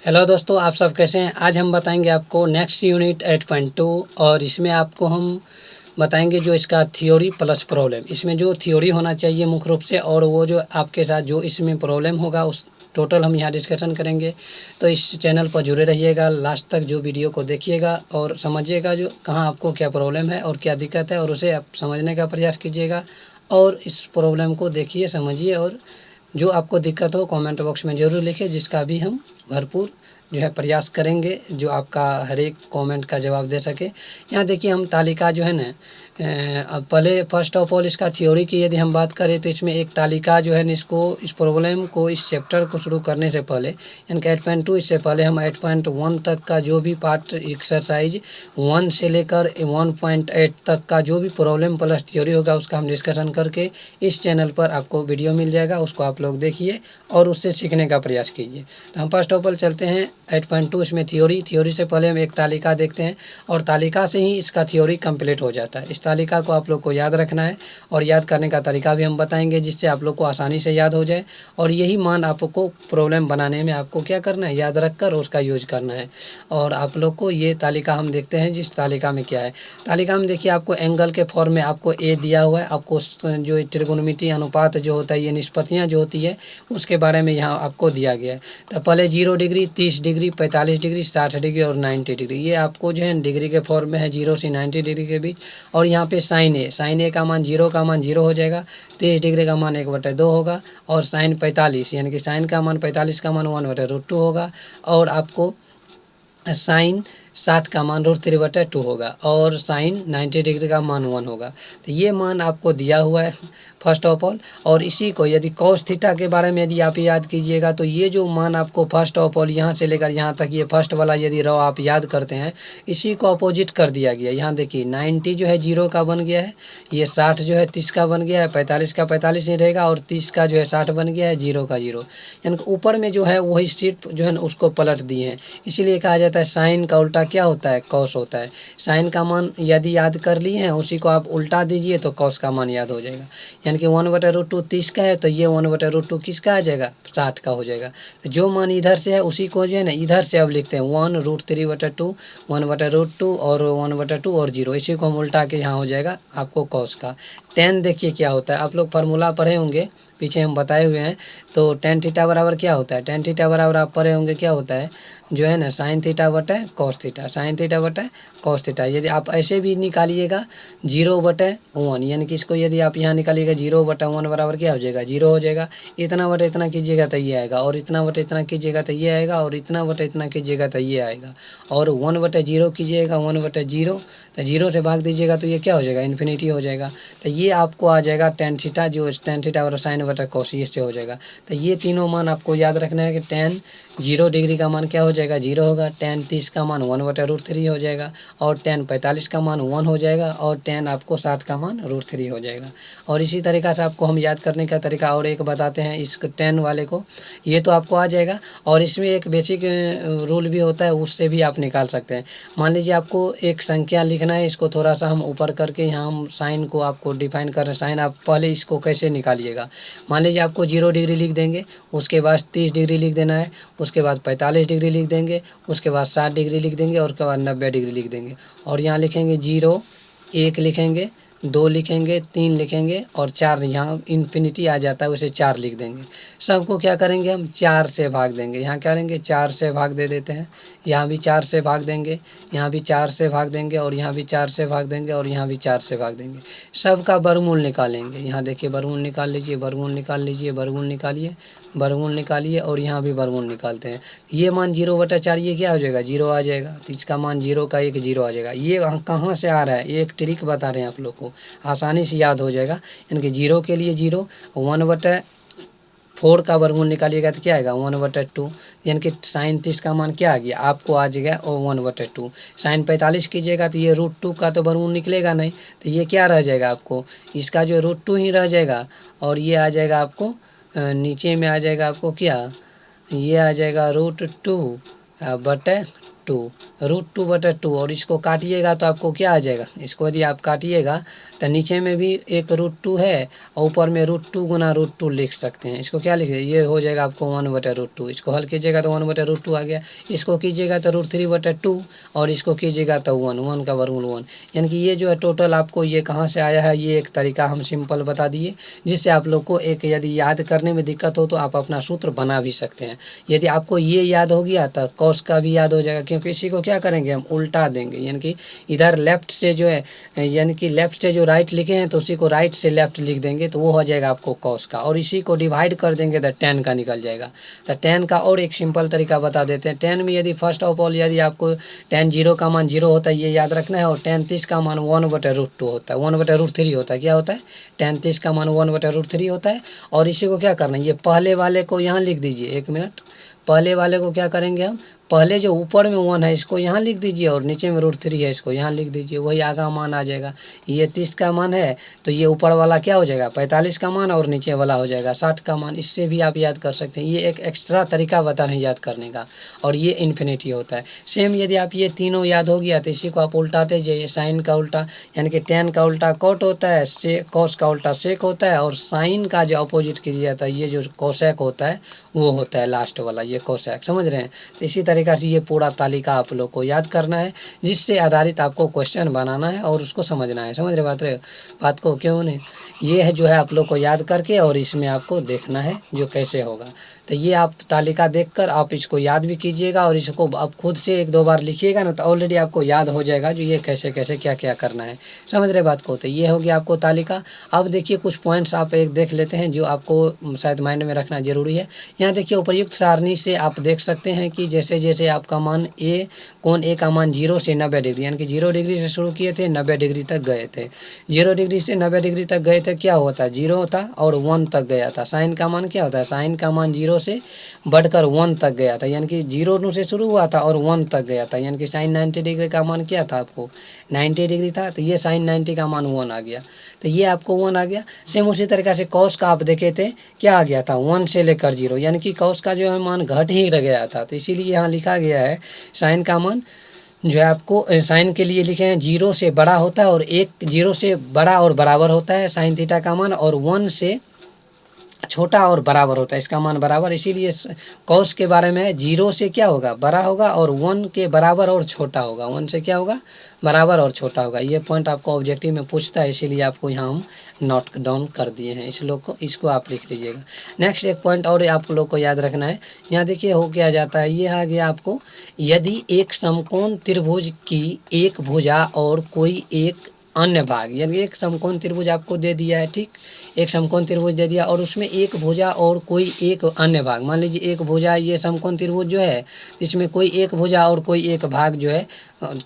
Hello दोस्तों, आप सब कैसे हैं। आज हम बताएंगे आपको नेक्स्ट यूनिट 8.2 और इसमें आपको हम बताएंगे जो इसका थ्योरी प्लस प्रॉब्लम। इसमें जो थ्योरी होना चाहिए मुख्य रूप से, और वो जो आपके साथ जो इसमें प्रॉब्लम होगा उस टोटल हम यहाँ डिस्कशन करेंगे। तो इस चैनल पर जुड़े रहिएगा, लास्ट तक जो वीडियो को देखिएगा और समझिएगा जो कहाँ आपको क्या प्रॉब्लम है और क्या दिक्कत है, और उसे आप समझने का प्रयास कीजिएगा। और इस प्रॉब्लम को देखिए, समझिए, और जो आपको दिक्कत हो कमेंट बॉक्स में ज़रूर लिखिए, जिसका भी हम भरपूर जो है प्रयास करेंगे, जो आपका हर एक कमेंट का जवाब दे सके। यहाँ देखिए, हम तालिका जो है ना, अब पहले फर्स्ट ऑफ ऑल इसका थ्योरी की यदि हम बात करें तो इसमें एक तालिका जो है न, इसको इस प्रॉब्लम को इस चैप्टर को शुरू करने से पहले यानी कि 8.2 इससे पहले हम 8.1 तक का जो भी पार्ट एक्सरसाइज 1 से लेकर 1.8 तक का जो भी प्रॉब्लम प्लस थ्योरी होगा उसका हम डिस्कशन करके इस चैनल पर आपको वीडियो मिल जाएगा, उसको आप लोग देखिए और उससे सीखने का प्रयास कीजिए। तो हम फर्स्ट ऑफ ऑल चलते हैं 8.2 इसमें थ्योरी से पहले हम एक तालिका देखते हैं और तालिका से ही इसका थ्योरी कंप्लीट हो जाता है। इस तालिका को आप लोग को याद रखना है और याद करने का तरीका भी हम बताएंगे, जिससे आप लोग को आसानी से याद हो जाए। और यही मान आपको प्रॉब्लम बनाने में आपको क्या करना है, याद रख कर उसका यूज करना है। और आप लोग को ये तालिका हम देखते हैं, जिस तालिका में क्या है। तालिका में देखिए, आपको एंगल के फॉर्म में आपको ए दिया हुआ है, आपको जो त्रिकोणमितीय अनुपात जो होता है, ये निष्पत्तियाँ जो होती है उसके बारे में यहाँ आपको दिया गया है। तो पहले 0 डिग्री, 30 डिग्री, 45 डिग्री, 60 डिग्री और 90 डिग्री, ये आपको जो है डिग्री के फॉर्म में है, 0 से 90 डिग्री के बीच। और यहाँ पे साइन ए का मान 0 का मान 0 हो जाएगा, 30 डिग्री का मान 1/2 होगा, और साइन 45 यानी कि साइन का मान 45 का मान 1/√2 होगा, और आपको साइन 60 का मान √3/2 होगा, और साइन 90 डिग्री का मान 1 होगा। तो ये मान आपको दिया हुआ है फर्स्ट ऑफ ऑल। और इसी को यदि कॉस थीटा के बारे में यदि आप याद कीजिएगा तो ये जो मान आपको फर्स्ट ऑफ ऑल यहाँ से लेकर यहाँ तक ये फर्स्ट वाला यदि रो आप याद करते हैं, इसी को अपोजिट कर दिया गया। यहाँ देखिए 90 जो है 0 का बन गया है, ये 60 जो है 30 का बन गया है, 45 का 45 ही रहेगा, और 30 का जो है 60 बन गया है, 0 का 0। यानी कि ऊपर में जो है वही सीट जो है ना उसको पलट दिए हैं। इसीलिए कहा जाता है साइन का उल्टा क्या होता है, कॉस होता है। साइन का मान यदि याद कर लिए हैं, उसी को आप उल्टा दीजिए तो कॉस का मान याद हो जाएगा। यानी कि 1/√2 30 का है तो ये 1/√2 किसका आ जाएगा, 60 का हो जाएगा। तो जो मान इधर से है उसी को जो है ना इधर से अब लिखते हैं 1√3/2, 1/√2 और 1/2 और 0, इसी को हम उल्टा के यहाँ हो जाएगा आपको कॉस का। टेन देखिए क्या होता है, आप लोग फार्मूला पढ़े होंगे, पीछे हम बताए हुए हैं। तो टेन थीटा बराबर क्या होता है, टेन थीटा बराबर आप पढ़े होंगे क्या होता है, जो है ना साइन थीटा बटे कॉस थीटा, साइन थीटा बटे कॉस थीटा। यदि आप ऐसे भी निकालिएगा 0/1, यानी कि इसको यदि आप यहाँ निकालिएगा 0/1 बराबर क्या हो जाएगा, 0 हो जाएगा। इतना बटे इतना कीजिएगा तो ये आएगा, और इतना बटे इतना कीजिएगा तो ये आएगा, और इतना बटे इतना कीजिएगा तो ये आएगा, और 1/0 कीजिएगा 1/0, तो 0 से भाग दीजिएगा तो ये क्या हो जाएगा, इन्फिनिटी हो जाएगा। तो ये आपको आ जाएगा टेन थीटा, जो टेन थीटा और साइन बटा कॉस इससे हो जाएगा। तो ये तीनों मान आपको याद रखना है कि टेन 0 डिग्री का मान क्या हो जाएगा, 0 होगा, टेन 30 का मान 1/√3 हो जाएगा, और टेन 45 का मान 1 हो जाएगा, और टेन आपको 60 का मान √3 हो जाएगा। और इसी तरीक़ा से आपको हम याद करने का तरीका और एक बताते हैं, इस टेन वाले को, ये तो आपको आ जाएगा। और इसमें एक बेसिक रूल भी होता है, उससे भी आप निकाल सकते हैं। मान लीजिए आपको एक संख्या लिखना है, इसको थोड़ा सा हम ऊपर करके यहाँ हम साइन को आपको डिफाइन कर रहे हैं। साइन आप पहले इसको कैसे निकालिएगा, मान लीजिए आपको 0 डिग्री लिख देंगे, उसके बाद 30 डिग्री लिख देना है, उसके बाद 45 डिग्री लिख देंगे, उसके बाद 60 डिग्री लिख देंगे, और उसके बाद 90 डिग्री लिख देंगे। और यहाँ लिखेंगे 0, 1 लिखेंगे, 2 लिखेंगे, 3 लिखेंगे, और 4, यहाँ इन्फिनिटी आ जाता है उसे 4 लिख देंगे। सबको क्या करेंगे, हम 4 से भाग देंगे। यहाँ क्या करेंगे, 4 से भाग दे देते हैं, यहाँ भी 4 से भाग देंगे, यहाँ भी 4 से भाग देंगे, और यहाँ भी 4 से भाग देंगे, और यहाँ भी 4 से भाग देंगे। सबका वर्गमूल निकालेंगे। यहाँ देखिए वर्गमूल निकाल लीजिए, वर्गमूल निकाल लीजिए, वर्गमूल निकालिए, वर्गमूल निकालिए, और यहाँ भी वर्गमूल निकालते हैं। ये मान 0/4 ये क्या हो जाएगा, 0 आ जाएगा। तो इसका मान 0 का एक 0 आ जाएगा। ये कहाँ से आ रहा है, ये एक ट्रिक बता रहे हैं आप लोग को, आसानी से याद हो जाएगा। यानी कि 0 के लिए 0, 1/4 का वर्गमूल निकालिएगा तो क्या आएगा, 1/2। यानी कि साइन 30 का मान क्या आ गया आपको, आ जाएगा और 1/2। साइन 45 कीजिएगा तो ये √2 का तो वर्गमूल निकलेगा नहीं, तो ये क्या रह जाएगा आपको, इसका जो √2 ही रह जाएगा। और ये आ जाएगा आपको नीचे में आ जाएगा आपको क्या, ये आ जाएगा √2 बटे √2/2 और इसको काटिएगा तो आपको क्या आ जाएगा, इसको यदि आप काटिएगा तो नीचे में भी एक √2 है और ऊपर में √2 गुना √2 लिख सकते हैं। इसको क्या लिखे, ये हो जाएगा आपको 1/√2। इसको हल कीजिएगा तो 1/√2 आ गया। इसको कीजिएगा तो √3/2 और इसको कीजिएगा तो 1 का वर्गमूल 1। यानी कि ये जो है टोटल आपको ये कहाँ से आया है, ये एक तरीका हम सिंपल बता दिए, जिससे आप लोग को एक यदि याद करने में दिक्कत हो तो आप अपना सूत्र बना भी सकते हैं। यदि आपको ये याद हो गया तो कॉस का भी याद हो जाएगा, क्योंकि इसी को क्या करेंगे हम उल्टा देंगे। यानी कि इधर लेफ्ट से जो है, यानी कि लेफ्ट से जो राइट लिखे हैं तो उसी को राइट से लेफ्ट लिख देंगे तो वो हो जाएगा आपको कॉस का, और इसी को डिवाइड कर देंगे तो tan का निकल जाएगा। तो tan का और एक सिंपल तरीका बता देते हैं। tan में यदि फर्स्ट ऑफ ऑल यदि आपको tan 0 का मान 0 होता है ये याद रखना है, और tan 30 का मान 1/√2 होता है, 1/√3 होता है। क्या होता है, tan 30 का मान 1/√3 होता है। और इसी को क्या करना है, ये पहले वाले को यहाँ लिख दीजिए, 1 मिनट, पहले वाले को क्या करेंगे हम, पहले जो ऊपर में 1 है इसको यहाँ लिख दीजिए और नीचे में √3 है इसको यहाँ लिख दीजिए, वही आगा मान आ जाएगा। ये 30 का मान है तो ये ऊपर वाला क्या हो जाएगा 45 का मान, और नीचे वाला हो जाएगा 60 का मान। इससे भी आप याद कर सकते हैं। ये एक एक्स्ट्रा तरीका बता रहे हैं याद करने का, और ये इन्फिनिटी होता है। सेम यदि आप ये तीनों याद हो गया तो इसी को आप उल्टाते जाइए। साइन का उल्टा यानी कि tan का उल्टा कॉट होता है, कॉस का उल्टा सेक होता है, और साइन का जो अपोजिट किया जाता है ये जो कोसेक होता है वो होता है लास्ट वाला, ये कोसेक। समझ रहे हैं। तो इसी तरीक़ा से ये पूरा तालिका आप लोग को याद करना है, जिससे आधारित आपको क्वेश्चन बनाना है और उसको समझना है। समझ रहे बात को, क्यों नहीं। ये है जो है आप लोग को याद करके और इसमें आपको देखना है जो कैसे होगा। तो ये आप तालिका देखकर आप इसको याद भी कीजिएगा, और इसको आप खुद से 1-2 बार लिखिएगा ना तो ऑलरेडी आपको याद हो जाएगा जो ये कैसे कैसे क्या क्या करना है। समझ रहे बात को। तो ये हो गया आपको तालिका। अब देखिए कुछ पॉइंट्स आप एक देख लेते हैं जो आपको शायद माइंड में रखना जरूरी है। यहाँ देखिए उपर्युक्त सारणी से आप देख सकते हैं कि जैसे जैसे आपका मान कोण ए का मान 0 से 90 डिग्री, यानी कि 0 डिग्री से शुरू किए थे 90 डिग्री तक गए थे। 0 डिग्री से 90 डिग्री तक गए थे, क्या होता है 0 था और 1 तक गया था। साइन का मान क्या होता है, साइन का मान 0 से बढ़कर 1 तक गया था, यानी कि 0 से शुरू हुआ था और 1 तक गया था। यानी कि साइन 90 डिग्री का मान क्या था आपको 90 डिग्री था, तो ये साइन 90 का मान 1 आ गया। तो ये आपको 1 आ गया। सेम उसी तरीके से कॉस का आप देखे थे क्या आ गया था 1 से लेकर 0, यानी कि कॉस का जो है मान घट ही रह गया था। तो इसीलिए यहाँ लिखा गया है साइन का मान जो है आपको साइन के लिए लिखे हैं 0 से बड़ा होता है, और 0 से बड़ा और बराबर होता है साइन थीटा का मान, और 1 से छोटा और बराबर होता है इसका मान बराबर। इसीलिए कॉस के बारे में 0 से क्या होगा बड़ा होगा और 1 के बराबर और छोटा होगा, 1 से क्या होगा बराबर और छोटा होगा। ये पॉइंट आपको ऑब्जेक्टिव में पूछता है, इसीलिए आपको यहाँ हम नोट डाउन कर दिए हैं। इस लोग को इसको आप लिख लीजिएगा। नेक्स्ट एक पॉइंट और आप लोग को याद रखना है। यहाँ देखिए हो क्या जाता है, ये आ गया आपको, यदि एक समकोण त्रिभुज की एक भुजा और कोई एक अन्य भाग, यानी एक समकोण त्रिभुज आपको दे दिया है, ठीक, एक समकोण त्रिभुज दे दिया और उसमें एक भुजा और कोई एक अन्य भाग, मान लीजिए एक भुजा, ये समकोण त्रिभुज जो है इसमें कोई एक भुजा और कोई एक भाग जो है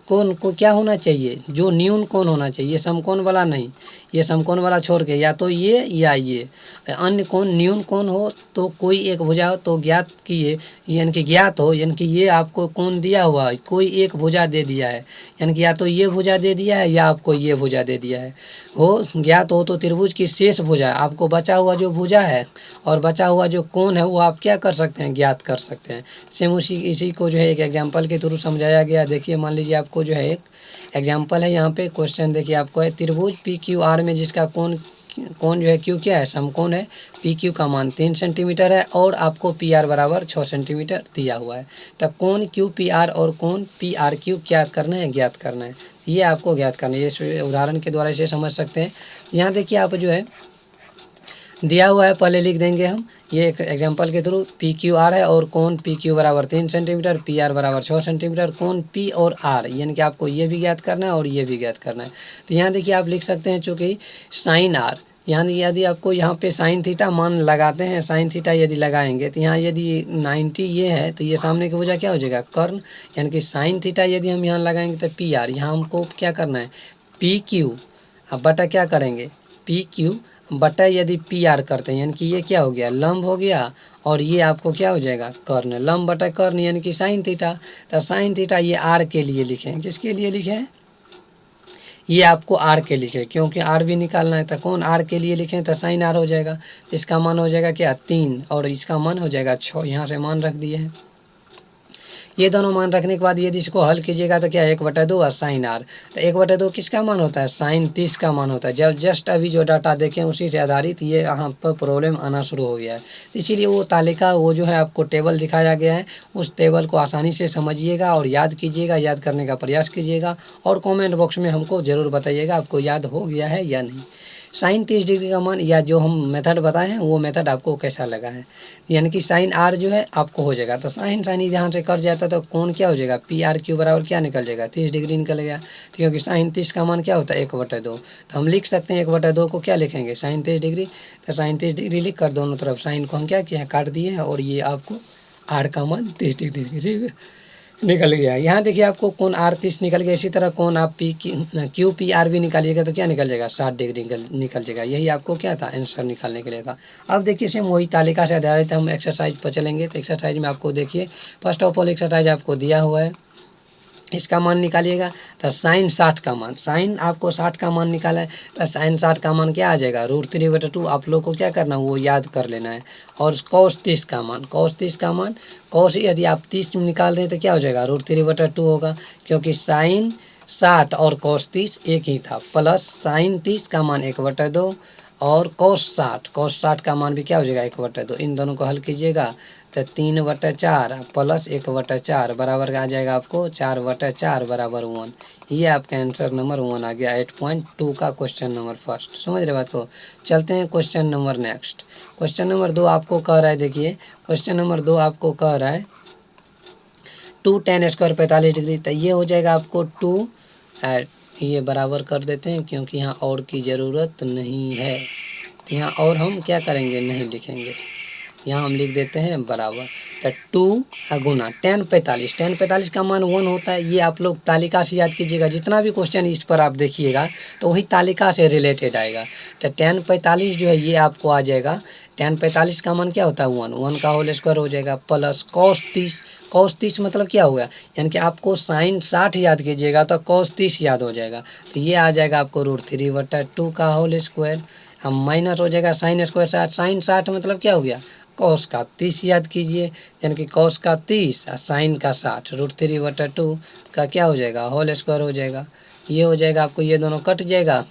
कोण को क्या होना चाहिए, जो न्यून कोण होना चाहिए, समकोण वाला नहीं, ये समकोण वाला छोड़ के या तो ये या ये अन्य कोण न्यून कोण हो, तो कोई एक भुजा हो तो ज्ञात किए, यानी कि ज्ञात हो, यानी कि ये आपको कोण दिया हुआ है, कोई एक भुजा दे दिया है, यानी कि या तो ये भुजा दे दिया है या आपको ये भुजा दे दिया है, हो ज्ञात हो तो त्रिभुज की शेष भुजा, आपको बचा हुआ जो भुजा है और बचा हुआ जो कोण है वो आप क्या कर सकते हैं, ज्ञात कर सकते हैं। सेम इसी को जो है एक एग्जाम्पल के थ्रू समझाया गया। देखिए मान लीजिए आपको जो है एक एग्जाम्पल है, यहाँ पे क्वेश्चन देखिए आपको है, त्रिभुज पी क्यू आर में जिसका कोण जो है क्यू क्या है, समकोण है, पी क्यू का मान 3 सेंटीमीटर है और आपको पी आर बराबर 6 सेंटीमीटर दिया हुआ है। तो कोण क्यू पी आर और कोण पी आर क्यू क्या करना है, ज्ञात करना है, ये आपको ज्ञात करना है। ये उदाहरण के द्वारा इसे समझ सकते हैं। यहाँ देखिए आप जो है दिया हुआ है, पहले लिख देंगे हम, ये एक एग्जांपल के थ्रू, पी क्यू आर है और कोण पी क्यू बराबर 3 सेंटीमीटर, पी आर बराबर 6 सेंटीमीटर, कोण पी और आर, यानी कि आपको ये भी ज्ञात करना है और ये भी ज्ञात करना है। तो यहाँ देखिए आप लिख सकते हैं चूँकि साइन आर, यानी यदि आपको यहाँ पे साइन थीटा मान लगाते हैं, साइन थीटा यदि लगाएंगे तो यहाँ यदि 90 ये है तो ये सामने की वजह क्या हो जाएगा कर्ण, यानी कि साइन थीटा यदि हम यहाँ लगाएंगे तो पी आर, यहाँ हमको क्या करना है पी क्यू, अब बटा क्या करेंगे पी क्यू बटा यदि पी आर करते हैं, यानी कि ये क्या हो गया लंब हो गया, और ये आपको क्या हो जाएगा कर्ण, लंब बटा कर्ण यानी कि साइन थीटा। तो साइन थीटा ये आर के लिए लिखें, किसके लिए लिखें, ये आपको आर के लिखे, क्योंकि आर भी निकालना है। तो कौन आर के लिए लिखें तो साइन आर हो जाएगा, इसका मान हो जाएगा क्या 3 और इसका मान हो जाएगा 6, यहाँ से मान रख दिए हैं। ये दोनों मान रखने के बाद यदि इसको हल कीजिएगा तो क्या 1/2 और साइन आर। तो 1/2 किसका मान होता है, साइन 30 का मान होता है। जब जस्ट अभी जो डाटा देखें उसी से आधारित ये यहाँ पर प्रॉब्लम आना शुरू हो गया है। इसीलिए वो तालिका वो जो है आपको टेबल दिखाया गया है, उस टेबल को आसानी से समझिएगा और याद कीजिएगा, याद करने का प्रयास कीजिएगा और कमेंट बॉक्स में हमको ज़रूर बताइएगा आपको याद हो गया है या नहीं। साइन 30 डिग्री का मान या जो हम मेथड बताए हैं वो मेथड आपको कैसा लगा है। यानी कि साइन आर जो है आपको हो जाएगा, तो साइन साइन यहाँ से कट जाता है तो कौन क्या हो जाएगा, PR बराबर क्या निकल जाएगा, 30 डिग्री निकल गया। क्योंकि साइन 30 का मान क्या होता है 1/2, तो हम लिख सकते हैं 1/2 को क्या लिखेंगे, साइन 30 डिग्री। तो साइन 30 डिग्री लिख कर दोनों तरफ साइन को हम क्या किया, काट दिए हैं और ये आपको आर का मान 30 डिग्री निकल गया। यहाँ देखिए आपको कोण R30 निकल गया। इसी तरह कोण आप QPR भी निकालिएगा तो क्या निकल जाएगा, 60 डिग्री निकल जाएगा। यही आपको क्या था, आंसर निकालने के लिए था। अब देखिए सेम वही तालिका से आधारित हम एक्सरसाइज पर चलेंगे। तो एक्सरसाइज में आपको देखिए फर्स्ट ऑफ ऑल एक्सरसाइज आपको दिया हुआ है, इसका मान निकालिएगा। तो साइन 60 का मान, साइन आपको 60 का मान निकाला है, तो साइन 60 का मान क्या आ जाएगा, √3/2। आप लोग को क्या करना है वो याद कर लेना है। और कॉस 30 का मान, कॉस 30 का मान, कॉस यदि आप 30 निकाल रहे हैं तो क्या हो जाएगा, √3/2 होगा। क्योंकि साइन 60 और कॉस 30 एक ही था, प्लस साइन 30 का मान 1/2 और कॉस 60 का मान भी क्या हो जाएगा 1/2। इन दोनों को हल कीजिएगा तो 3/4 प्लस 1/4 बराबर आ जाएगा आपको 4/4 बराबर 1। ये आपका आंसर नंबर 1 आ गया 8.2 का क्वेश्चन नंबर फर्स्ट। समझ रहे बात को। चलते हैं question number next. Question number 2 आपको कह रहा है, देखिए क्वेश्चन नंबर 2 आपको कह रहा है 2 tan स्क्वायर 45 डिग्री। तो ये हो जाएगा आपको 2, ये बराबर कर देते हैं क्योंकि यहाँ और की ज़रूरत नहीं है। तो यहाँ और हम क्या करेंगे, नहीं लिखेंगे, यहाँ हम लिख देते हैं बराबर। तो 2 गुना tan 45, tan 45 का मान 1 होता है। ये आप लोग तालिका से याद कीजिएगा, जितना भी क्वेश्चन इस पर आप देखिएगा तो वही तालिका से रिलेटेड आएगा। तो tan 45 जो है ये आपको आ जाएगा, tan 45 का मान क्या होता है 1 का होल स्क्वायर हो जाएगा, प्लस cos 30, cos 30 मतलब क्या हुआ, यानी कि आपको साइन 60 याद कीजिएगा तो cos 30 याद हो जाएगा। तो ये आ जाएगा आपको √3/2 का होल स्क्वायर। हम माइनस हो जाएगा साइन स्क्वायर 60, साइन 60 मतलब क्या हो गया, कॉस का 30 याद कीजिए, यानी कि कॉस का 30 और साइन का 60, √3/2 का क्या हो जाएगा, होल स्क्वायर हो जाएगा। ये हो जाएगा आपको, ये दोनों कट जाएगा,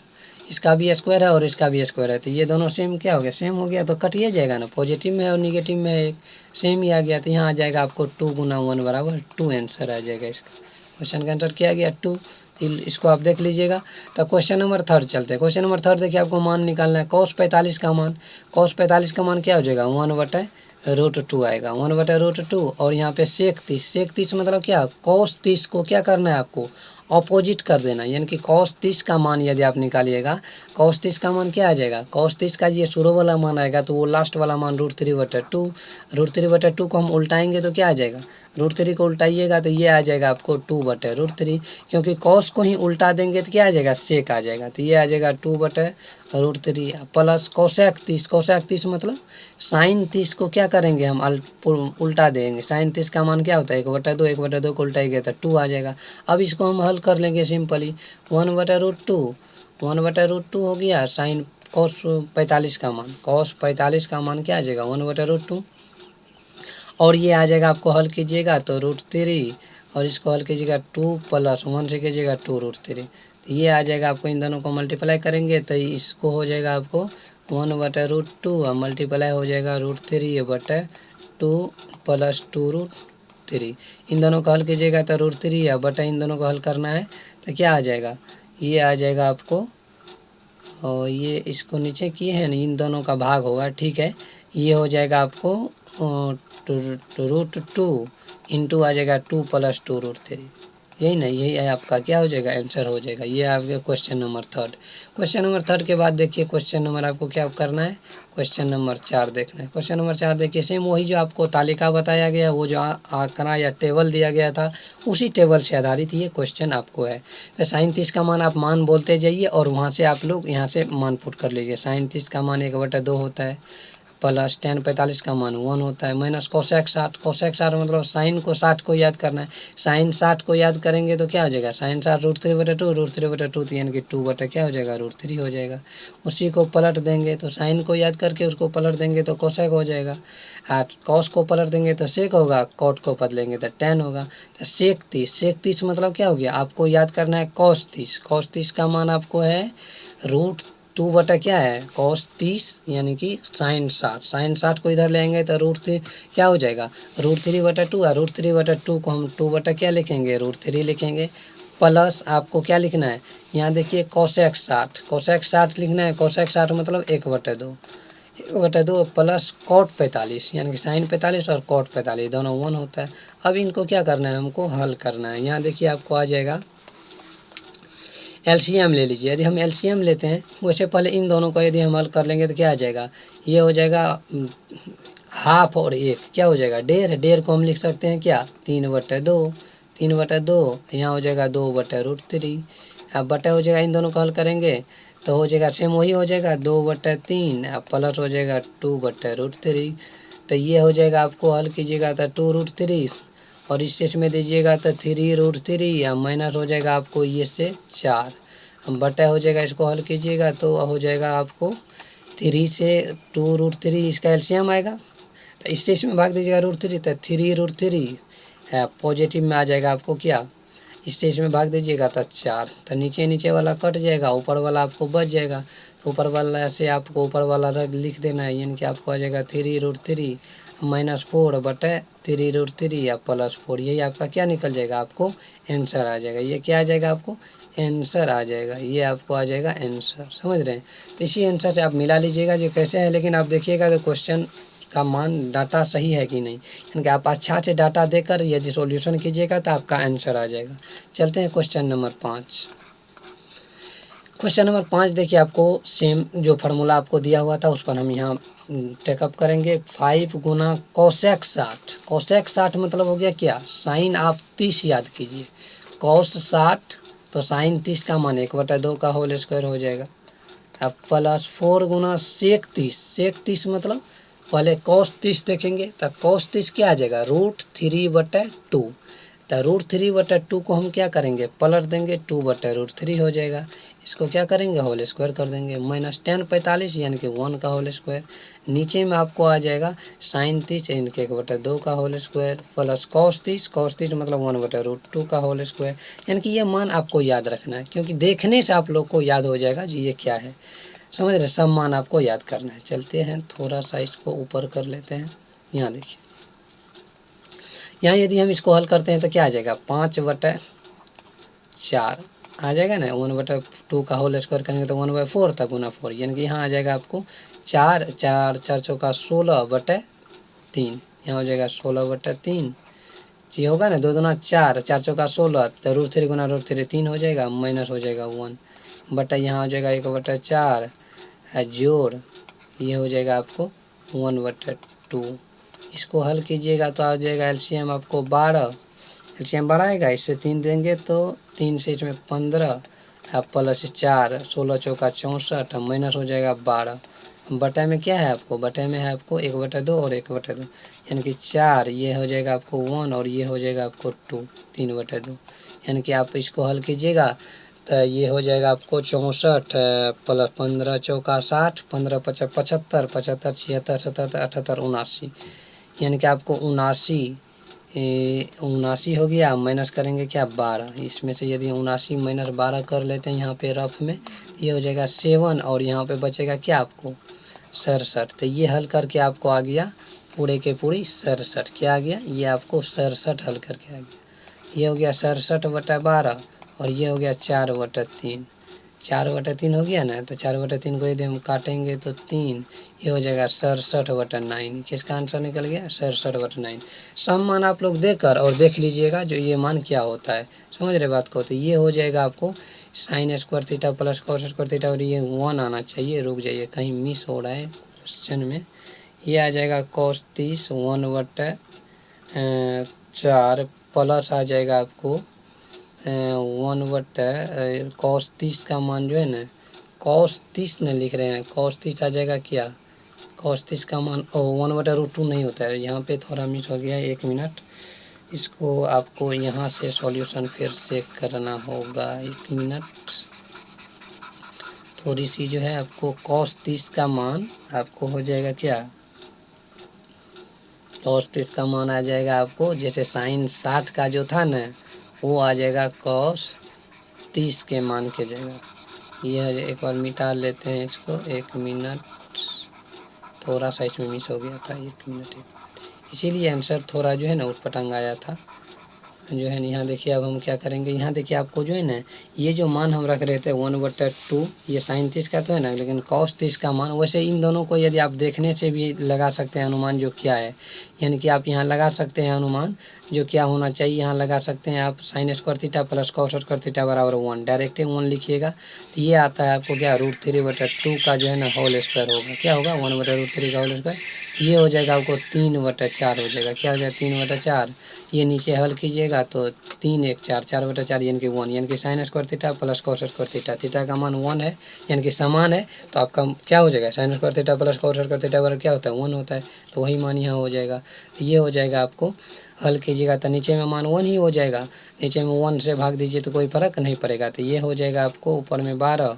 इसका भी स्क्वायर है और इसका भी स्क्वायर है, तो ये दोनों सेम क्या हो गया, सेम हो गया, तो कट ही जाएगा ना, पॉजिटिव में और निगेटिव में एक सेम ही आ गया। तो यहाँ आ जाएगा आपको 2 गुना 1 बराबर 2 आंसर आ जाएगा इसका। क्वेश्चन का आंसर क्या आ गया 2। इसको आप देख लीजिएगा। तो क्वेश्चन नंबर 3 चलते हैं। क्वेश्चन नंबर 3 देखिए आपको मान निकालना है cos 45 का मान। cos 45 का मान क्या हो जाएगा 1/√2 आएगा, 1/√2। और यहाँ पे सेक 30, सेक 30 मतलब क्या, cos 30 को क्या करना है आपको, अपोजिट कर देना। यानी कि cos 30 का मान यदि आप निकालिएगा, cos 30 का मान क्या आ जाएगा, cos 30 का ये शुरू वाला मान आएगा तो वो लास्ट वाला मान √3/2, √3/2 को हम उल्टाएंगे तो क्या आ जाएगा, √3 को उल्टाइएगा तो ये आ जाएगा आपको 2/√3। क्योंकि cos को ही उल्टा देंगे तो क्या आ जाएगा, सेक आ जाएगा, तो ये आ जाएगा 2/√3 प्लस कोसेक 30, कोसेक 30 मतलब साइन 30 को क्या करेंगे हम उल्टा देंगे। साइन 30 का मान क्या होता है 1/2, 1/2 को उल्टाएंगे तो 2 आ जाएगा। अब इसको हम हल कर लेंगे सिंपली, 1/√2, 1/√2 हो गया साइन cos 45 का मान, cos 45 का मान क्या आ जाएगा 1/√2। और ये आ जाएगा, आपको हल कीजिएगा तो √3 और इसको हल कीजिएगा 2 + 1 से कीजिएगा 2√3। तो ये आ जाएगा, आपको इन दोनों को मल्टीप्लाई करेंगे तो इसको हो जाएगा आपको 1/√2 और मल्टीप्लाई हो जाएगा √3/2 + 2√3। इन दोनों को हल कीजिएगा तो √3 या बटा इन दोनों को हल करना है तो क्या आ जाएगा, ये आ जाएगा आपको, और ये इसको नीचे किए हैं ना, इन दोनों का भाग होगा, ठीक है। ये हो जाएगा आपको √2 इंटू आ जाएगा 2 + 2√3, यही ना, यही है आपका क्या हो जाएगा, आंसर हो जाएगा। ये आपके क्वेश्चन नंबर 3। क्वेश्चन नंबर 3 के बाद देखिए क्वेश्चन नंबर आपको क्या करना है, क्वेश्चन नंबर 4 देखना है। क्वेश्चन नंबर 4 देखिए सेम वही जो आपको तालिका बताया गया, वो जो आंकड़ा या टेबल दिया गया था उसी टेबल से आधारित ये क्वेश्चन आपको है। तो साइन 30 का मान आप मान बोलते जाइए और वहाँ से आप लोग यहाँ से मान पुट कर लीजिए। साइन 30 का मान 1/2 होता है, प्लस tan 45 का मान 1 होता है, माइनस कोसेक 60, कोसेक 60 मतलब साइन को 60 को याद करना है, साइन 60 को याद करेंगे तो क्या हो जाएगा, साइन 60 √3/2, √3/2 तो यानी कि 2 बटा क्या हो जाएगा, √3 हो जाएगा। उसी को पलट देंगे तो साइन को याद करके उसको पलट देंगे तो कोसेक हो जाएगा, कॉस को पलट देंगे तो सेक होगा, कॉट को बदलेंगे तो tan होगा। तो सेक 30 मतलब क्या हो गया, आपको याद करना है कॉस 30 का मान आपको है √2 बटा क्या है, कॉस 30 यानी कि साइन 60 को इधर लेंगे तो √3 क्या हो जाएगा, √3/2, और √3/2 को हम 2 बटा क्या लिखेंगे, √3 लिखेंगे। प्लस आपको क्या लिखना है, यहाँ देखिए कोसेक 60 लिखना है, कोसेक 60 मतलब 1/2 प्लस कॉट 45 यानी कि साइन 45 और कॉट 45 दोनों 1 होता है। अब इनको क्या करना है, हमको हल करना है। यहाँ देखिए आपको आ जाएगा, एलसीएम ले लीजिए। यदि हम एलसीएम लेते हैं, वैसे पहले इन दोनों को यदि हम हल कर लेंगे तो क्या आ जाएगा, ये हो जाएगा हाफ और 1 क्या हो जाएगा, डेढ़ को हम लिख सकते हैं क्या, 3/2 यहाँ हो जाएगा 2/√3। अब बटा हो जाएगा, इन दोनों को हल करेंगे तो हो जाएगा सेम वही हो जाएगा 2/3, अब प्लस हो जाएगा 2/√3। तो ये हो जाएगा, आपको हल कीजिएगा तो 2√3 और इस केस में दीजिएगा तो 3√3 या माइनस हो जाएगा आपको ये से 4, हम बटा हो जाएगा, इसको हल कीजिएगा तो हो जाएगा आपको 3 से 2√3 इसका एलसीएम आएगा, तो इस केस में भाग दीजिएगा √3 तो 3√3 है, पॉजिटिव में आ जाएगा आपको क्या, इस स्टेज में भाग दीजिएगा तो 4, तो नीचे वाला कट जाएगा, ऊपर वाला आपको बच जाएगा, तो ऊपर वाला से आपको ऊपर वाला लिख देना है, यानी कि आपको आ जाएगा 3√3 -4/3√3 या +4, यही आपका क्या निकल जाएगा, आपको आंसर आ जाएगा। ये क्या आ जाएगा, आपको आंसर आ जाएगा, ये आपको आ जाएगा आंसर, समझ रहे हैं। तो इसी आंसर से आप मिला लीजिएगा जो कैसे है, लेकिन आप देखिएगा तो क्वेश्चन का मान डाटा सही है कि नहीं, यानी कि आप अच्छा से डाटा देकर यदि सॉल्यूशन कीजिएगा तो आपका आंसर आ जाएगा। चलते हैं क्वेश्चन नंबर 5। क्वेश्चन नंबर 5 देखिए, आपको सेम जो फार्मूला आपको दिया हुआ था उस पर हम यहाँ टेकअप करेंगे। 5 गुना कोसेक 60 मतलब हो गया क्या, साइन आप 30 याद कीजिए, कॉस 60 तो साइन 30 का मान 1/2 का होल स्क्वायर हो जाएगा। अब प्लस 4 गुना सेक 30 मतलब पहले कॉस 30 देखेंगे तो कॉस 30 क्या आ जाएगा, √3/2, तो √3/2 को हम क्या करेंगे, पलट देंगे, 2/√3 हो जाएगा। इसको क्या करेंगे, होल स्क्वायर कर देंगे, माइनस tan 45 यानी कि 1 का होल स्क्वायर, नीचे में आपको आ जाएगा साइन 30 यानी कि 1/2 का होल स्क्वायर, प्लस कॉस 30 मतलब 1/√2 का होल स्क्वायर। यानी कि ये मान आपको याद रखना है, क्योंकि देखने से आप लोग को याद हो जाएगा जी ये क्या है, समझ रहे, सब मान आपको याद करना है। चलते हैं थोड़ा सा इसको ऊपर कर लेते हैं। यहाँ देखिए, यहाँ यदि हम इसको हल करते हैं तो क्या आ जाएगा, 5/4 आ जाएगा ना, 1/2 का होल स्क्वायर करेंगे तो 1/4 तक गुना 4, यानी कि यहाँ आ जाएगा आपको 4 चौका 16/3, यहाँ हो जाएगा 16/3 जी, होगा ना, 2 दूना 4 चौका 16, तो √3 गुना √3 3 हो जाएगा, माइनस हो जाएगा 1 बटा यहाँ हो जाएगा 1/4 जोड़ ये हो जाएगा आपको 1/2। इसको हल कीजिएगा तो आ जाएगा एलसीएम आपको 12, एलसीएम 12 आएगा, इससे 3 देंगे तो 3 से इसमें 15 प्लस 4 16 चौका 64 माइनस हो जाएगा 12, बटा में क्या है आपको, बटे में है आपको 1/2 और 1/2 यानी कि 4, ये हो जाएगा आपको 1 और ये हो जाएगा आपको 2, 3/2, यानी कि आप इसको हल कीजिएगा तो ये हो जाएगा आपको 64 प्लस 15 चौका 60, 15 पचा 75, 75 76 77 78 79, यानी कि आपको 79 हो गया, माइनस करेंगे क्या 12, इसमें से यदि 79 - 12 कर लेते हैं यहाँ पे रफ में, ये हो जाएगा 7 और यहाँ पे बचेगा क्या आपको 67। तो ये हल करके आपको आ गया पूरे के पूरी 67, क्या आ गया, ये आपको 67 हल करके आ गया। ये हो गया 67/12 और ये हो गया 4/3, 4/3 हो गया ना, तो 4/3 को यदि हम काटेंगे तो 3, ये हो जाएगा 67/9, किसका आंसर निकल गया 67/9। सब मान आप लोग देकर और देख लीजिएगा जो ये मान क्या होता है, समझ रहे बात को। तो ये हो जाएगा आपको sine square theta plus cos square theta, और ये 1 आना चाहिए, रुक जाइए कहीं मिस हो रहा है क्वेश्चन में, ये आ जाएगा cos 30 1/4 प्लस आ जाएगा आपको 1/, cos 30 का मान जो है ना, cos 30 न लिख रहे हैं, cos 30 आ जाएगा क्या, कॉस 30 का मान 1/√2 नहीं होता है, यहाँ पे थोड़ा मिस हो गया है, 1 मिनट। इसको आपको यहाँ से सॉल्यूशन फिर से करना होगा, 1 मिनट। थोड़ी सी जो है आपको कॉस 30 का मान आपको हो जाएगा क्या, कॉस 30 का मान आ जाएगा आपको, जैसे साइन 60 का जो था ना वो आ जाएगा कॉस 30 के मान के जगह। यह एक बार मिटा लेते हैं इसको, 1 मिनट, थोड़ा सा इसमें मिस हो गया था, 1 मिनट, इसीलिए आंसर थोड़ा जो है ना उटपटांग आया था जो है। यहाँ देखिए अब हम क्या करेंगे, यहाँ देखिए आपको जो है ना ये जो मान हम रख रहे थे 1/2, ये साइन 30 का तो है ना, लेकिन कॉस 30 का मान, वैसे इन दोनों को यदि आप देखने से भी लगा सकते हैं अनुमान जो क्या है, यानी कि आप यहाँ लगा सकते हैं अनुमान जो क्या होना चाहिए। यहाँ लगा सकते हैं आप sine square theta plus cos square theta बराबर 1, डायरेक्ट 1 लिखिएगा तो ये आता है आपको क्या, √3/2 का जो है ना होल स्क्वायर होगा, क्या होगा 1/√3 का होल स्क्वायर, ये हो जाएगा आपको 3/4 हो जाएगा, क्या हो जाएगा 3/4। ये नीचे हल कीजिएगा तो 3 1 4, 4/4 यानी कि 1, यानी कि sine square theta plus cos square theta, theta का मान 1 है यानी कि समान है, तो आपका क्या हो जाएगा sine square theta plus cos square theta बराबर क्या होता है 1 होता है, तो वही मान यहाँ हो जाएगा। तो ये हो जाएगा आपको हल कीजिएगा तो नीचे में मान 1 ही हो जाएगा, नीचे में 1 से भाग दीजिए तो कोई फर्क नहीं पड़ेगा, तो ये हो जाएगा आपको ऊपर में 12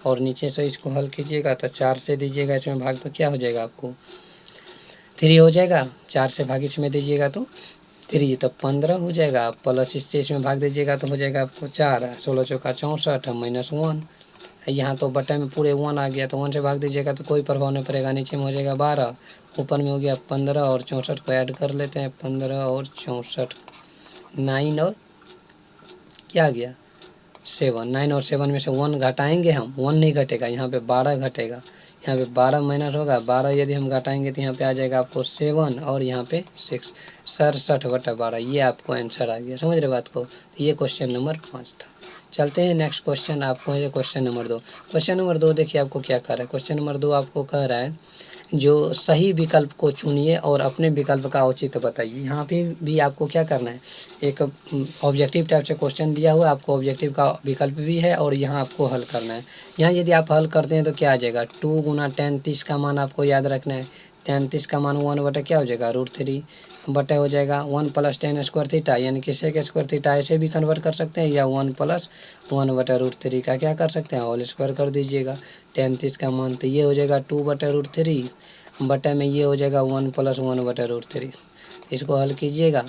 और नीचे से इसको हल कीजिएगा तो 4 से दीजिएगा इसमें भाग तो क्या हो जाएगा आपको 3 हो जाएगा, 4 से भाग इसमें दीजिएगा तो 3 तो 15 हो जाएगा, प्लस इससे इसमें भाग दीजिएगा तो हो जाएगा आपको 4, 16 चौका 64 -1, यहाँ तो बटे में पूरे 1 आ गया तो 1 से भाग दीजिएगा तो कोई प्रभाव नहीं पड़ेगा, नीचे में हो जाएगा 12, ऊपर में हो गया 15 और 64 को ऐड कर लेते हैं, 15 और 64, 9 और क्या आ गया 7, 9 और 7 में से 1 घटाएंगे हम, 1 नहीं घटेगा, यहाँ पे 12 घटेगा, यहाँ पे 12 माइनस होगा, 12 यदि हम घटाएंगे तो यहाँ पे आ जाएगा आपको 7 और यहाँ पे 6, 67/12, ये आपको आंसर आ गया, समझ रहे बात को। तो ये क्वेश्चन नंबर 5 था। चलते हैं नेक्स्ट क्वेश्चन, आपको है क्वेश्चन नंबर 2। क्वेश्चन नंबर 2 देखिए आपको क्या कह रहा है, क्वेश्चन नंबर 2 आपको कह रहा है जो सही विकल्प को चुनिए और अपने विकल्प का औचित्य बताइए। यहाँ पे भी आपको क्या करना है, एक ऑब्जेक्टिव टाइप से क्वेश्चन दिया हुआ है, आपको ऑब्जेक्टिव का विकल्प भी है और यहाँ आपको हल करना है। यहाँ यदि आप हल करते हैं तो क्या आ जाएगा 2 × tan 30 का मान आपको याद रखना है, tan 30 का मान 1 बटा क्या हो जाएगा √3 बटे हो जाएगा 1 + tan स्क्वायर थीटा, यानी कि sec स्क्वायर थीटा ऐसे भी कन्वर्ट कर सकते हैं, या 1 + 1/√3 का क्या कर सकते हैं होल स्क्वायर कर दीजिएगा tan 30 का मान, तो ये हो जाएगा 2/√3 बटे में ये हो जाएगा 1 + 1/√3, इसको हल कीजिएगा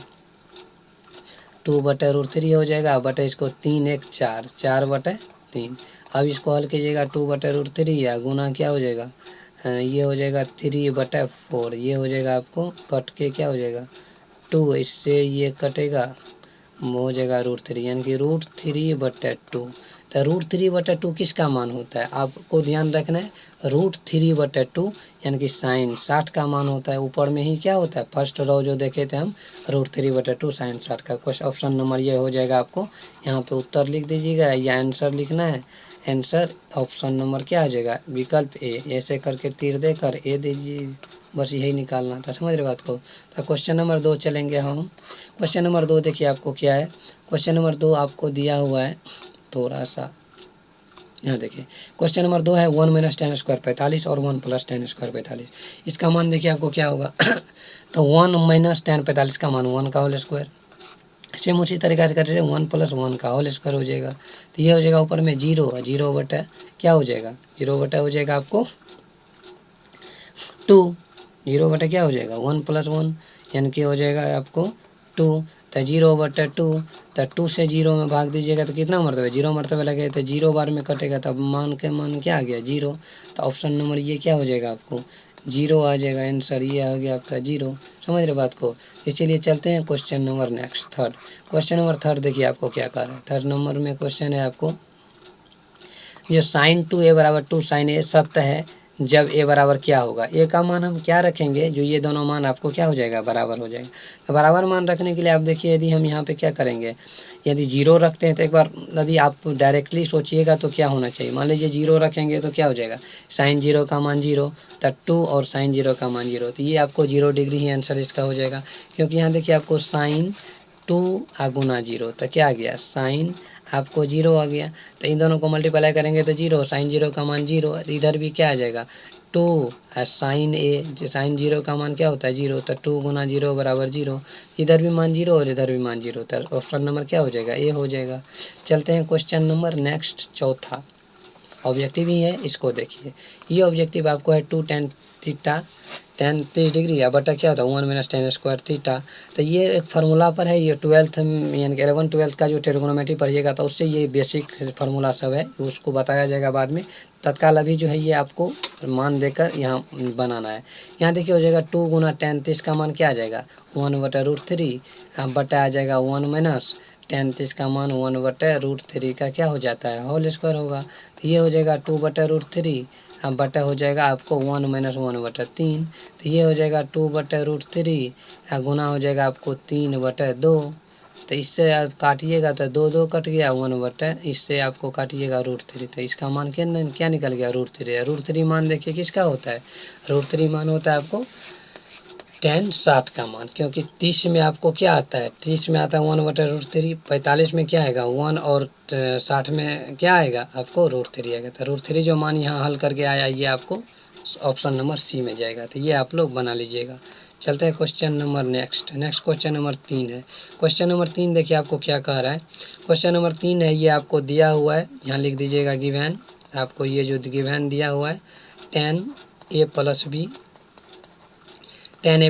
2/√3 हो जाएगा, बटे इसको 3 1 4, 4/3, अब इसको हल कीजिएगा 2/√3 या गुना क्या हो जाएगा ये हो जाएगा 3/4, ये हो जाएगा आपको कट के क्या हो जाएगा 2, इससे ये कटेगा हो जाएगा √3, यानी कि √3/2। तो √3/2 किसका मान होता है आपको ध्यान रखना है, √3/2 यानी कि साइन 60 का मान होता है, ऊपर में ही क्या होता है फर्स्ट रो जो देखे थे हम √3/2 साइन 60 का। क्वेश्चन ऑप्शन नंबर ये हो जाएगा, आपको यहाँ पे उत्तर लिख दीजिएगा या आंसर लिखना है, आंसर ऑप्शन नंबर क्या आ जाएगा विकल्प ए, ऐसे करके तीर देकर ए दीजिए, बस यही निकालना था, समझ रहे बात को। तो क्वेश्चन नंबर 2 चलेंगे हम। क्वेश्चन नंबर 2 देखिए आपको क्या है, क्वेश्चन नंबर 2 आपको दिया हुआ है थोड़ा सा, यहाँ देखिए क्वेश्चन नंबर 2 है 1 - tan स्क्वायर 45 और 1 + tan स्क्वायर 45, इसका मान देखिए आपको क्या होगा तो 1 - tan 45 का मान 1 का होल स्क्वायर, सेम उसी तरीका से करते 1 + 1 का होल स्क्वायर हो जाएगा, तो ये हो जाएगा ऊपर में 0 बटा क्या हो जाएगा 0 बटा हो जाएगा आपको 2, 0 बटा क्या हो जाएगा 1 + 1 यानी कि हो जाएगा आपको 2, तो 0/2, तो 2 से 0 में भाग दीजिएगा तो कितना मरतबा 0 मरतबा लगे तो 0 बार में कटेगा, तब मान के मान क्या आ गया 0, तो ऑप्शन नंबर ये क्या हो जाएगा आपको 0 आ जाएगा, आंसर ये आ गया आपका 0, समझ रहे बात को। इसलिए चलते हैं question number next third. Question number third देखिए आपको क्या कर रहा है, थर्ड नंबर में क्वेश्चन है आपको जो sin 2a = 2 sin a सत्य है जब a बराबर क्या होगा, a का मान हम क्या रखेंगे जो ये दोनों मान आपको क्या हो जाएगा बराबर हो जाएगा। तो बराबर मान रखने के लिए आप देखिए यदि हम यहाँ पे क्या करेंगे, यदि 0 रखते हैं तो एक बार यदि आप डायरेक्टली सोचिएगा तो क्या होना चाहिए, मान लीजिए 0 रखेंगे तो क्या हो जाएगा sin 0 का मान 0, तो 2 और sin 0 का मान 0, तो ये आपको 0 डिग्री ही आंसर इसका हो जाएगा, क्योंकि यहाँ देखिए आपको sin 2 गुना 0, तो क्या आ गया साइन आपको 0 आ गया, तो इन दोनों को मल्टीप्लाई करेंगे तो 0, sin 0 का मान 0, इधर भी क्या आ जाएगा two sine A, sine zero का मान क्या होता है 0, तो 2 गुना 0 बराबर 0, इधर भी मान 0 और इधर भी मान 0, तो ऑप्शन नंबर क्या हो जाएगा ए हो जाएगा। चलते हैं क्वेश्चन नंबर नेक्स्ट, चौथा ऑब्जेक्टिव ही है, इसको देखिए। ये ऑब्जेक्टिव आपको है 2 tan थीटा tan 30 डिग्री या बटा क्या होता है 1 माइनस tan स्क्वायर थीटा। तो ये एक फार्मूला पर है, ये 12th यानी कि 11-12 का जो ट्रिग्नोमेट्री पढ़िएगा तो उससे ये बेसिक फार्मूला सब है, उसको बताया जाएगा बाद में। तत्काल अभी जो है ये आपको मान देकर यहाँ बनाना है। यहाँ देखिए हो जाएगा 2 गुना tan 30 का मान क्या आ जाएगा 1/√3 बटा आ जाएगा 1 माइनस tan 30 का मान 1/√3 का क्या हो जाता है होल स्क्वायर होगा। तो ये हो जाएगा 2/√3 अब बटा हो जाएगा आपको 1 माइनस 1/3, तो ये हो जाएगा 2/√3 गुना हो जाएगा आपको 3/2। तो इससे आप काटिएगा तो 2 कट गया 1/, इससे आपको काटिएगा √3, तो इसका मान क्या निकल गया √3। √3 मान देखिए किसका होता है, √3 मान होता है आपको tan 60 का मान, क्योंकि 30 में आपको क्या आता है 30 में आता है 1/√3, 45 में क्या आएगा 1 और 60 में क्या आएगा आपको √3 आएगा। तो √3 जो मान यहाँ हल करके आया ये आपको ऑप्शन नंबर सी में जाएगा, तो ये आप लोग बना लीजिएगा। चलते हैं question number next question number 3 है। क्वेश्चन नंबर 3 देखिए आपको क्या कह रहा है। क्वेश्चन नंबर 3 है, ये आपको दिया हुआ है, यहाँ लिख दीजिएगा गिवन, आपको ये जो गिवन दिया हुआ है tan a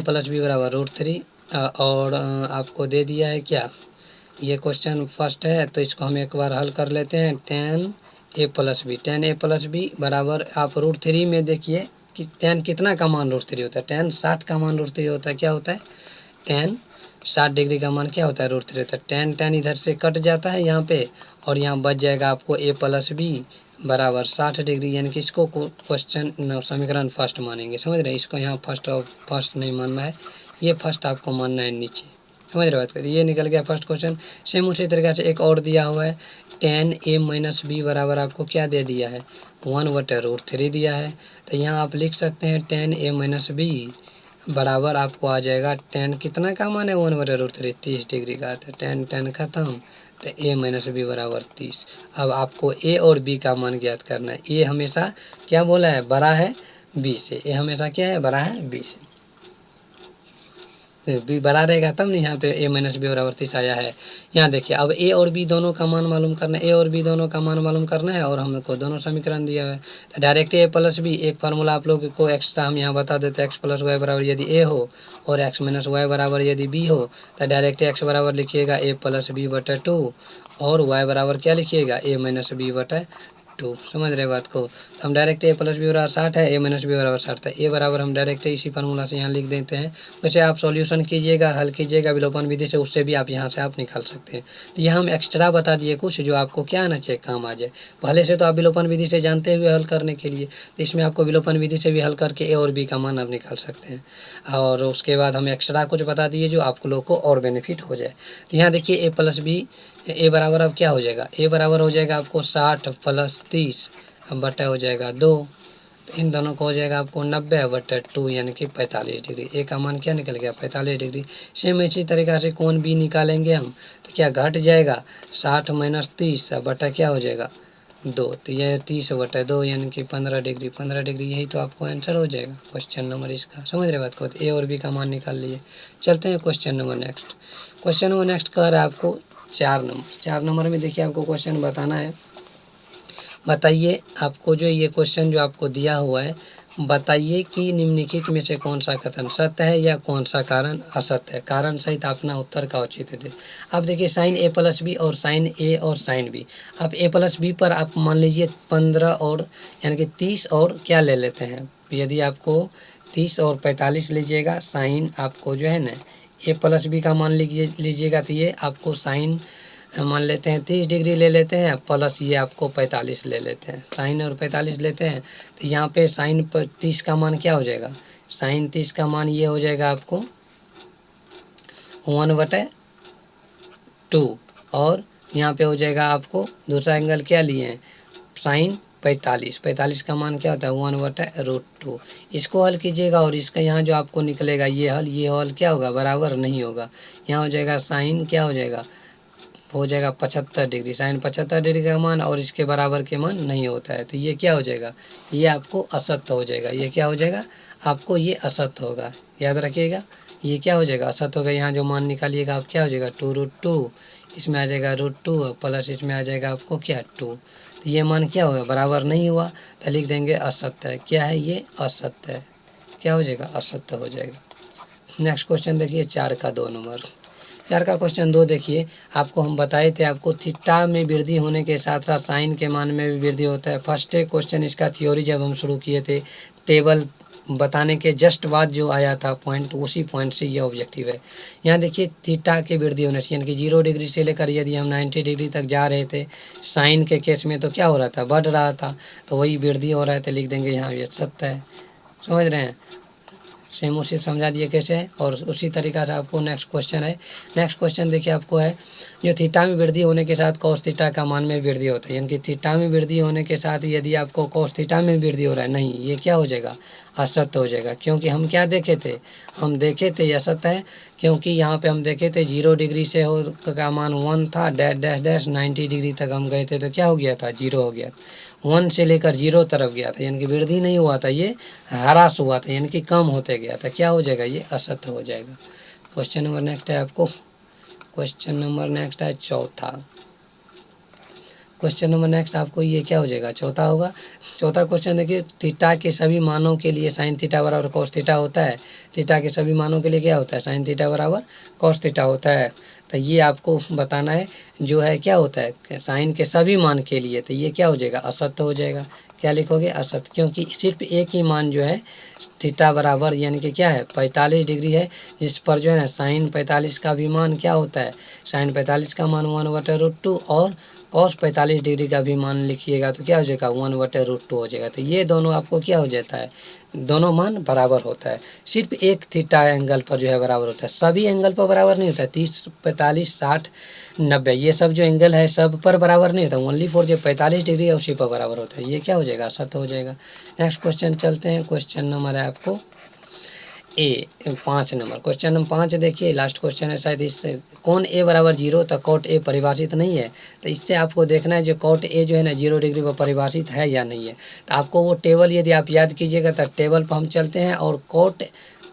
प्लस बी बराबर √3 और आपको दे दिया है क्या, ये क्वेश्चन फर्स्ट है तो इसको हम एक बार हल कर लेते हैं। tan a प्लस बी बराबर आप √3 में देखिए कि tan कितना का मान √3 होता है, tan 60 का मान √3 होता है, क्या होता है tan 60 डिग्री का मान क्या होता है √3 होता है। tan इधर से कट जाता है यहाँ पे और यहाँ बच जाएगा आपको a प्लस बी बराबर 60 डिग्री, यानी कि इसको क्वेश्चन समीकरण फर्स्ट मानेंगे, समझ रहे हैं। इसको यहाँ फर्स्ट नहीं मानना है, ये फर्स्ट आपको मानना है नीचे, समझ रहे बात करिए। ये निकल गया फर्स्ट क्वेश्चन। सेम उसी तरीके से एक और दिया हुआ है tan a माइनस बी बराबर आपको क्या दे दिया है 1/√3 दिया है। तो यहाँ आप लिख सकते हैं tan a माइनस बी बराबर आपको आ जाएगा tan कितना का मान है 1/√3 30 डिग्री का, तो tan खत्म, तो a माइनस बी बराबर 30। अब आपको a और b का मान ज्ञात करना है। a हमेशा क्या बोला है बड़ा है b से, a हमेशा क्या है बड़ा है b से, बी बड़ा रहेगा तब नहीं यहाँ पे a माइनस बी बराबर 30 आया है। यहाँ देखिए अब a और b दोनों का मान मालूम करना है, a और b दोनों का मान मालूम करना है और हमको दोनों समीकरण दिया हुआ है। तो डायरेक्ट a प्लस बी एक फार्मूला आप लोगों को एक्स्ट्रा हम यहाँ बता देते हैं, x प्लस वाई बराबर यदि a हो और x माइनस वाई बराबर यदि b हो तो डायरेक्ट x बराबर लिखिएगा a प्लस बी बटा 2 और y बराबर क्या लिखिएगा a माइनस बी बटा 2, समझ रहे बात को। तो हम डायरेक्ट a प्लस बी बराबर 60 है, a माइनस बी बराबर 60 है, a बराबर हम डायरेक्ट इसी फार्मूला से यहाँ लिख देते हैं। वैसे आप सॉल्यूशन कीजिएगा हल कीजिएगा विलोपन विधि से, उससे भी आप यहाँ से आप निकाल सकते हैं। तो यहाँ हम एक्स्ट्रा बता दिए कुछ जो आपको क्या आना चाहिए काम आ जाए। पहले से तो आप विलोपन विधि से जानते हुए हल करने के लिए, तो इसमें आपको विलोपन विधि से भी हल करके a और b का मान आप निकाल सकते हैं। और उसके बाद हम एक्स्ट्रा कुछ बता दिए जो आप लोग को और बेनिफिट हो जाए। तो यहाँ देखिए a प्लस बी, ए बराबर अब क्या हो जाएगा, ए बराबर हो जाएगा आपको 60 प्लस 30 बटा हो जाएगा 2, तो इन दोनों को हो जाएगा आपको 90 बटा 2 यानी कि 45 डिग्री। ए का मान क्या निकल गया 45 डिग्री। सेम इसी तरीक़ा से कोण बी निकालेंगे हम, तो क्या घट जाएगा 60 माइनस 30 बटा क्या हो जाएगा 2, तो यह 30 बटा 2 यानी कि 15 डिग्री। 15 डिग्री यही तो आपको आंसर हो जाएगा क्वेश्चन नंबर इसका, समझ रहे बात को। तो ए और बी का मान निकाल लिए। चलते हैं question number next. Question number next कह रहा है आपको 4 नंबर में देखिए आपको क्वेश्चन बताना है। बताइए आपको जो ये क्वेश्चन जो आपको दिया हुआ है, बताइए कि निम्नलिखित में से कौन सा कथन सत्य है या कौन सा कारण असत्य है। कारण सहित अपना उत्तर का औचित्य दे। अब देखिए साइन a प्लस बी और साइन a और साइन बी, आप a प्लस बी पर आप मान लीजिए 15 और यानी कि 30 और क्या ले लेते हैं, यदि आपको 30 और 45 लीजिएगा साइन आपको जो है ना a प्लस बी का मान लीजिएगा तो ये आपको साइन मान लेते हैं 30 डिग्री ले लेते हैं प्लस ये आपको 45 ले लेते हैं, साइन और 45 लेते हैं। तो यहाँ पे साइन पर 30 का मान क्या हो जाएगा, साइन 30 का मान ये हो जाएगा आपको 1/2 और यहाँ पे हो जाएगा आपको दूसरा एंगल क्या लिए हैं साइन 45 का मान क्या होता है 1/√2। इसको हल कीजिएगा और इसका यहाँ जो आपको निकलेगा ये हल क्या होगा बराबर नहीं होगा। यहाँ हो जाएगा साइन क्या हो जाएगा हो जाएगा 75 डिग्री। साइन 75 डिग्री का मान और इसके बराबर के मान नहीं होता है, तो ये क्या हो जाएगा, ये आपको असत्य हो जाएगा। ये क्या हो जाएगा आपको, ये असत्य होगा, याद रखिएगा। ये क्या हो जाएगा, असत्य होगा। यहाँ जो मान निकालिएगा आप, क्या हो जाएगा 2√2, इसमें आ जाएगा √2 प्लस इसमें आ जाएगा आपको क्या 2, तो ये मान क्या होगा, बराबर नहीं हुआ, तो लिख देंगे असत्य है। क्या है ये, असत्य है। क्या हो जाएगा, असत्य हो जाएगा। नेक्स्ट क्वेश्चन देखिए 4 का 2 नंबर। 4 का क्वेश्चन 2 देखिए, आपको हम बताए थे आपको थीटा में वृद्धि होने के साथ साथ साइन के मान में भी वृद्धि होता है। फर्स्ट क्वेश्चन इसका थ्योरी जब हम शुरू किए थे, टेबल बताने के जस्ट बाद जो आया था पॉइंट, उसी पॉइंट से ये ऑब्जेक्टिव है। यहाँ देखिए थीटा की वृद्धि होने से, यानी कि 0 डिग्री से लेकर यदि हम 90 डिग्री तक जा रहे थे साइन के केस में, तो क्या हो रहा था, बढ़ रहा था, तो वही वृद्धि हो रहा है, तो लिख देंगे यहाँ ये सत्य है। समझ रहे हैं, सेम उसी समझा दिए कैसे है। और उसी तरीका से आपको नेक्स्ट क्वेश्चन है। नेक्स्ट क्वेश्चन देखिए आपको है, जो थीटा में वृद्धि होने के साथ कॉस थीटा का मान में वृद्धि होता है, यानी कि थीटा में वृद्धि होने के साथ यदि आपको कॉस थीटा में वृद्धि हो रहा है, नहीं, ये क्या हो जाएगा, असत्य हो जाएगा। क्योंकि हम क्या देखे थे, हम देखे थे ये असत्य है, क्योंकि यहाँ पे हम देखे थे 0 डिग्री से हो का मान 1 था, डैश डैश डैश 90 डिग्री तक हम गए थे, तो क्या हो गया था, 0 हो गया, 1 से लेकर 0 तरफ गया था, यानी कि वृद्धि नहीं हुआ था, ये ह्रास हुआ था, यानी कि कम होते गया था। क्या हो जाएगा, ये असत्य हो जाएगा। क्वेश्चन नंबर नेक्स्ट है आपको, क्वेश्चन नंबर नेक्स्ट है चौथा। क्वेश्चन नंबर नेक्स्ट आपको ये क्या हो जाएगा, चौथा होगा। चौथा क्वेश्चन देखिए, थीटा के सभी मानों के लिए साइन थीटा बराबर कॉस थीटा होता है। थीटा के सभी मानों के लिए क्या होता है, साइन थीटा बराबर कॉस थीटा होता है। तो ये आपको बताना है, जो है क्या होता है साइन के सभी मान के लिए, तो ये क्या हो जाएगा, असत्य हो जाएगा। क्या लिखोगे, असत्य, क्योंकि सिर्फ एक ही मान जो है थीटा बराबर यानी कि क्या है 45 डिग्री है, जिस पर जो है ना साइन 45 का भी मान क्या होता है, साइन 45 का मान 1/√2 और कॉस 45 डिग्री का भी मान लिखिएगा तो क्या हो जाएगा 1/√2 हो जाएगा। तो ये दोनों आपको क्या हो जाता है, दोनों मान बराबर होता है। सिर्फ एक थीटा एंगल पर जो है बराबर होता है, सभी एंगल पर बराबर नहीं होता है। 30, 45, 60, 90 ये सब जो एंगल है सब पर बराबर नहीं होता, ओनली फॉर जो 45 डिग्री है उसी पर बराबर होता है। ये क्या हो जाएगा, असत्य हो जाएगा। नेक्स्ट क्वेश्चन चलते हैं, क्वेश्चन नंबर है आपको ए 5 नंबर। क्वेश्चन नंबर 5 देखिए, लास्ट क्वेश्चन है शायद। इस कौन ए बराबर 0 तक कॉट ए परिभाषित नहीं है, तो इससे आपको देखना है जो कॉट ए जो है ना 0 डिग्री पर परिभाषित है या नहीं है। तो आपको वो टेबल यदि आप याद कीजिएगा तो टेबल पर हम चलते हैं और कॉट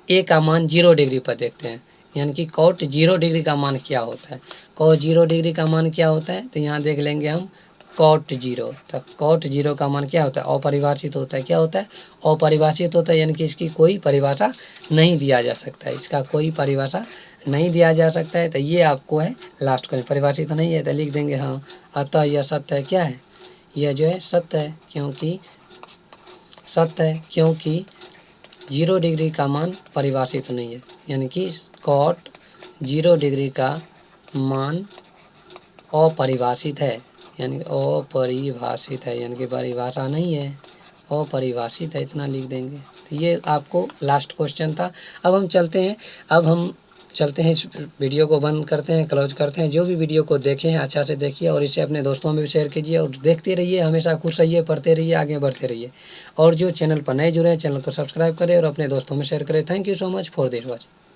ए का मान 0 डिग्री पर देखते हैं, यानी कि कॉट 0 डिग्री का मान क्या होता है। कॉट 0 डिग्री का मान क्या होता है, तो यहाँ देख लेंगे हम कॉट 0। तो कॉट 0 का मान क्या होता है, अपरिभाषित होता है। क्या होता है, अपरिभाषित होता है, यानी कि इसकी कोई परिभाषा नहीं दिया जा सकता है, इसका कोई परिभाषा नहीं दिया जा सकता है। तो ये आपको है लास्ट का परिभाषित नहीं है, तो लिख देंगे हाँ। अतः यह सत्य है, क्या है, यह जो है सत्य है, क्योंकि सत्य है क्योंकि 0 डिग्री का मान परिभाषित नहीं है, यानी कि कॉट 0 डिग्री का मान अपरिभाषित है, यानी अपरिभाषित है, यानी कि परिभाषा नहीं है, अपरिभाषित है, इतना लिख देंगे। तो ये आपको लास्ट क्वेश्चन था। अब हम चलते हैं, इस वीडियो को बंद करते हैं, क्लोज करते हैं। जो भी वीडियो को देखे हैं अच्छा से देखिए और इसे अपने दोस्तों में भी शेयर कीजिए और देखते रहिए, हमेशा खुश रहिए, पढ़ते रहिए, आगे बढ़ते रहिए। और जो चैनल पर नए जुड़े हैं चैनल को सब्सक्राइब करें और अपने दोस्तों में शेयर करें। Thank you so much for this watching.